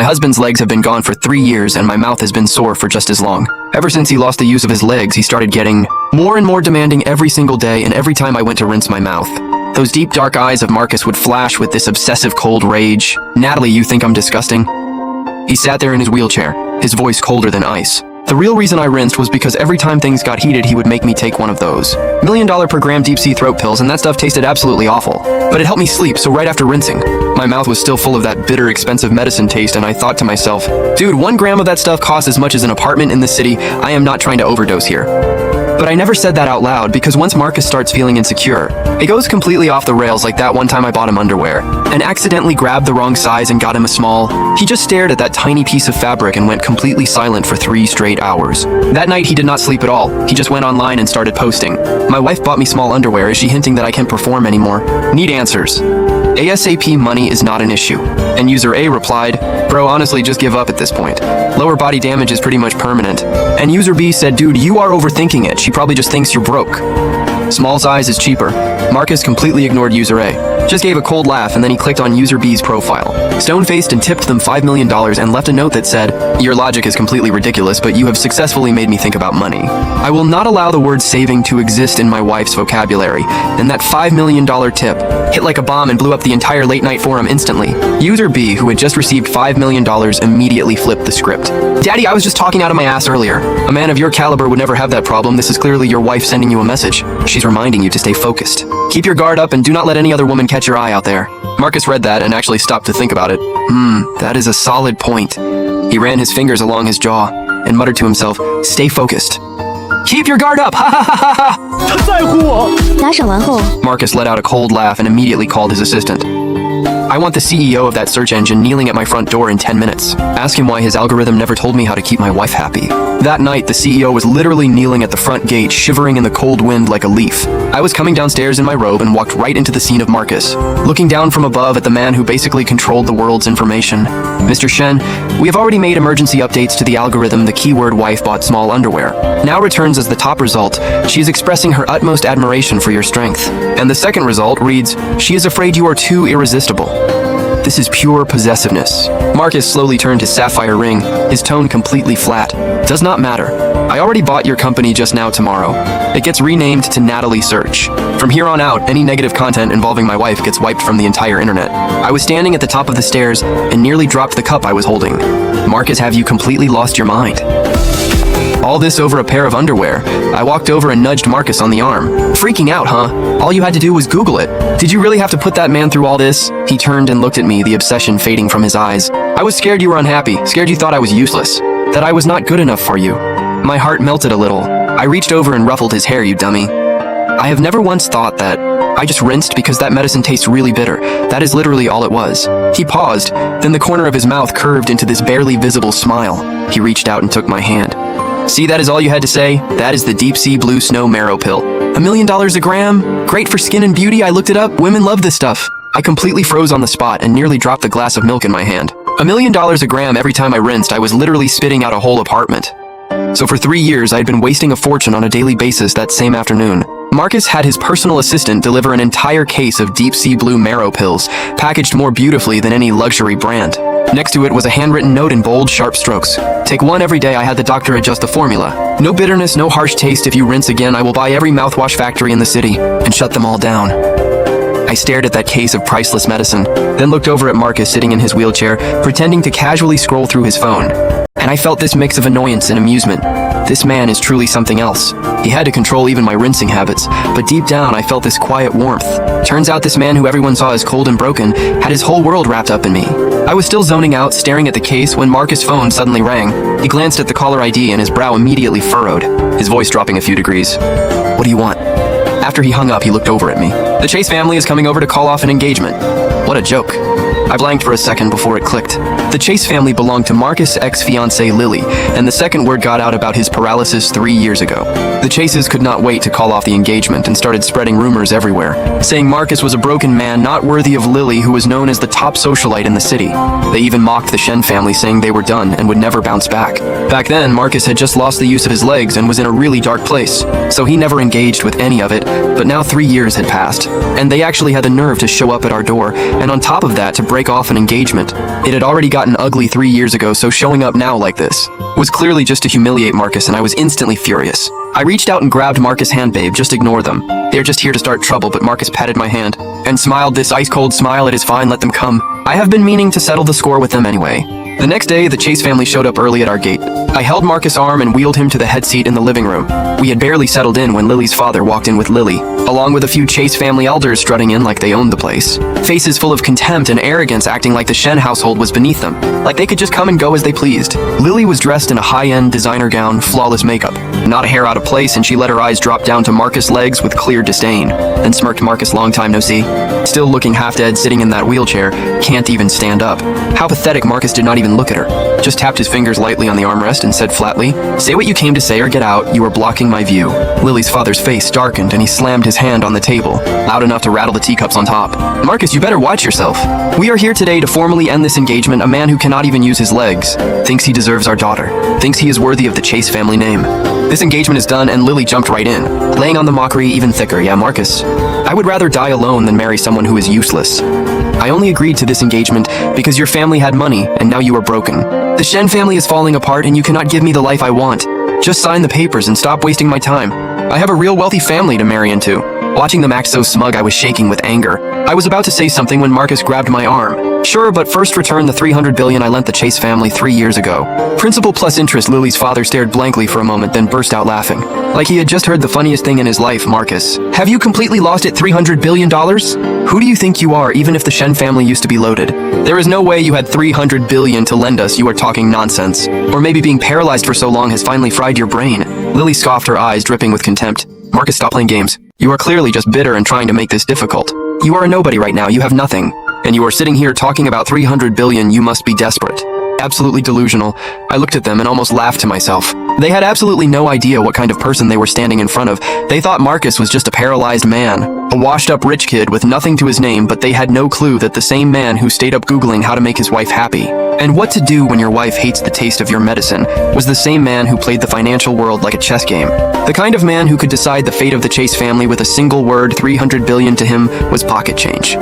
My husband's legs have been gone for 3 years and my mouth has been sore for just as long. Ever since he lost the use of his legs, he started getting more and more demanding every single day, and every time I went to rinse my mouth, those deep dark eyes of Marcus would flash with this obsessive cold rage. Natalie, you think I'm disgusting? He sat there in his wheelchair, his voice colder than ice. The real reason I rinsed was because every time things got heated, he would make me take one of those $1 million per gram deep sea throat pills, and that stuff tasted absolutely awful. But it helped me sleep, so right after rinsing, my mouth was still full of that bitter, expensive medicine taste, and I thought to myself, dude, 1 gram of that stuff costs as much as an apartment in the city. I am not trying to overdose here. But I never said that out loud, because once Marcus starts feeling insecure, it goes completely off the rails, like that one time I bought him underwear and accidentally grabbed the wrong size and got him a small. He just stared at that tiny piece of fabric and went completely silent for 3 straight hours. That night he did not sleep at all. He just went online and started posting. My wife bought me small underwear. Is she hinting that I can't perform anymore? Need answers. ASAP money is not an issue. And user A replied, bro, honestly, just give up at this point. Lower body damage is pretty much permanent. And user B said, dude, you are overthinking it. She probably just thinks you're broke. Small size is cheaper. Marcus completely ignored user A, just gave a cold laugh, and then he clicked on user B's profile, stone-faced, and tipped them $5 million and left a note that said, your logic is completely ridiculous, but you have successfully made me think about money. I will not allow the word saving to exist in my wife's vocabulary. And that $5 million tip hit like a bomb and blew up the entire late-night forum instantly. User B, who had just received $5 million, immediately flipped the script. Daddy, I was just talking out of my ass earlier. A man of your caliber would never have that problem. This is clearly your wife sending you a message. She's reminding you to stay focused. Keep your guard up and do not let any other woman catch your eye out there. Marcus read that and actually stopped to think about it. That is a solid point. He ran his fingers along his jaw and muttered to himself, stay focused. Keep your guard up! Ha ha ha ha ha! 他在乎我。打赏完后 Marcus let out a cold laugh and immediately called his assistant. I want the CEO of that search engine kneeling at my front door in 10 minutes. Ask him why his algorithm never told me how to keep my wife happy. That night, the CEO was literally kneeling at the front gate, shivering in the cold wind like a leaf. I was coming downstairs in my robe and walked right into the scene of Marcus, looking down from above at the man who basically controlled the world's information. Mr. Shen, we have already made emergency updates to the algorithm. The keyword wife bought small underwear now returns as the top result. She is expressing her utmost admiration for your strength. And the second result reads, she is afraid you are too irresistible. This is pure possessiveness. Marcus slowly turned his sapphire ring, his tone completely flat. Does not matter. I already bought your company just now tomorrow. It gets renamed to Natalie Search. From here on out, any negative content involving my wife gets wiped from the entire internet. I was standing at the top of the stairs and nearly dropped the cup I was holding. Marcus, have you completely lost your mind? All this over a pair of underwear. I walked over and nudged Marcus on the arm. Freaking out, huh? All you had to do was Google it. Did you really have to put that man through all this? He turned and looked at me, the obsession fading from his eyes. I was scared you were unhappy, scared you thought I was useless, that I was not good enough for you. My heart melted a little. I reached over and ruffled his hair, you dummy. I have never once thought that. I just rinsed because that medicine tastes really bitter. That is literally all it was. He paused, then the corner of his mouth curved into this barely visible smile. He reached out and took my hand. See, that is all you had to say? That is the Deep Sea Blue Snow Marrow Pill. $1 million a gram? Great for skin and beauty. I looked it up. Women love this stuff. I completely froze on the spot and nearly dropped the glass of milk in my hand. $1 million a gram every time I rinsed. I was literally spitting out a whole apartment. So for 3 years, I had been wasting a fortune on a daily basis. That same afternoon, Marcus had his personal assistant deliver an entire case of Deep Sea Blue Marrow pills, packaged more beautifully than any luxury brand. Next to it was a handwritten note in bold, sharp strokes. Take one every day. I had the doctor adjust the formula. No bitterness, no harsh taste. If you rinse again, I will buy every mouthwash factory in the city and shut them all down. I stared at that case of priceless medicine, then looked over at Marcus sitting in his wheelchair, pretending to casually scroll through his phone. And I felt this mix of annoyance and amusement. This man is truly something else. He had to control even my rinsing habits, but deep down I felt this quiet warmth. Turns out this man who everyone saw as cold and broken had his whole world wrapped up in me. I was still zoning out, staring at the case, when Marcus' phone suddenly rang. He glanced at the caller ID and his brow immediately furrowed, his voice dropping a few degrees. What do you want? After he hung up, he looked over at me. The Chase family is coming over to call off an engagement. What a joke. I blanked for a second before it clicked. The Chase family belonged to Marcus' ex-fiancée Lily, and the second word got out about his paralysis 3 years ago. The Chases could not wait to call off the engagement and started spreading rumors everywhere, saying Marcus was a broken man not worthy of Lily, who was known as the top socialite in the city. They even mocked the Shen family, saying they were done and would never bounce back. Back then, Marcus had just lost the use of his legs and was in a really dark place, so he never engaged with any of it, but now 3 years had passed, and they actually had the nerve to show up at our door, and on top of that, to break break off an engagement. It had already gotten ugly 3 years ago, so showing up now like this was clearly just to humiliate Marcus, and I was instantly furious. I reached out and grabbed Marcus' hand. Babe, just ignore them. They're just here to start trouble, but Marcus patted my hand and smiled this ice-cold smile. It is fine, let them come. I have been meaning to settle the score with them anyway. The next day, the Chase family showed up early at our gate. I held Marcus' arm and wheeled him to the head seat in the living room. We had barely settled in when Lily's father walked in with Lily, along with a few Chase family elders strutting in like they owned the place. Faces full of contempt and arrogance, acting like the Shen household was beneath them, like they could just come and go as they pleased. Lily was dressed in a high-end designer gown, flawless makeup, not a hair out of place, and she let her eyes drop down to Marcus' legs with clear disdain, then smirked. Marcus, long time no see. Still looking half-dead, sitting in that wheelchair, can't even stand up. How pathetic. Marcus did not even look at her, just tapped his fingers lightly on the armrest and said flatly, "Say what you came to say or get out, you are blocking my view." Lily's father's face darkened and he slammed his hand on the table, loud enough to rattle the teacups on top. "Marcus, you better watch yourself. We are here today to formally end this engagement. A man who cannot even use his legs thinks he deserves our daughter, thinks he is worthy of the Chase family name. This engagement is done," and Lily jumped right in, laying on the mockery even thicker. "Yeah, Marcus, I would rather die alone than marry someone who is useless. I only agreed to this engagement because your family had money and now you are broken. The Shen family is falling apart and you cannot give me the life I want. Just sign the papers and stop wasting my time. I have a real wealthy family to marry into." Watching them act so smug, I was shaking with anger. I was about to say something when Marcus grabbed my arm. "Sure, but first return the $300 billion I lent the Chase family 3 years ago." Principal plus interest. Lily's father stared blankly for a moment, then burst out laughing, like he had just heard the funniest thing in his life. "Marcus, have you completely lost it? $300 billion? Who do you think you are? Even if the Shen family used to be loaded, there is no way you had $300 billion to lend us. You are talking nonsense. Or maybe being paralyzed for so long has finally fried your brain." Lily scoffed, her eyes dripping with contempt. "Marcus, stop playing games. You are clearly just bitter and trying to make this difficult. You are a nobody right now, you have nothing. And you are sitting here talking about $300 billion, you must be desperate. Absolutely delusional." I looked at them and almost laughed to myself. They had absolutely no idea what kind of person they were standing in front of. They thought Marcus was just a paralyzed man, a washed-up rich kid with nothing to his name, but they had no clue that the same man who stayed up Googling how to make his wife happy and what to do when your wife hates the taste of your medicine was the same man who played the financial world like a chess game. The kind of man who could decide the fate of the Chase family with a single word. $300 billion to him was pocket change.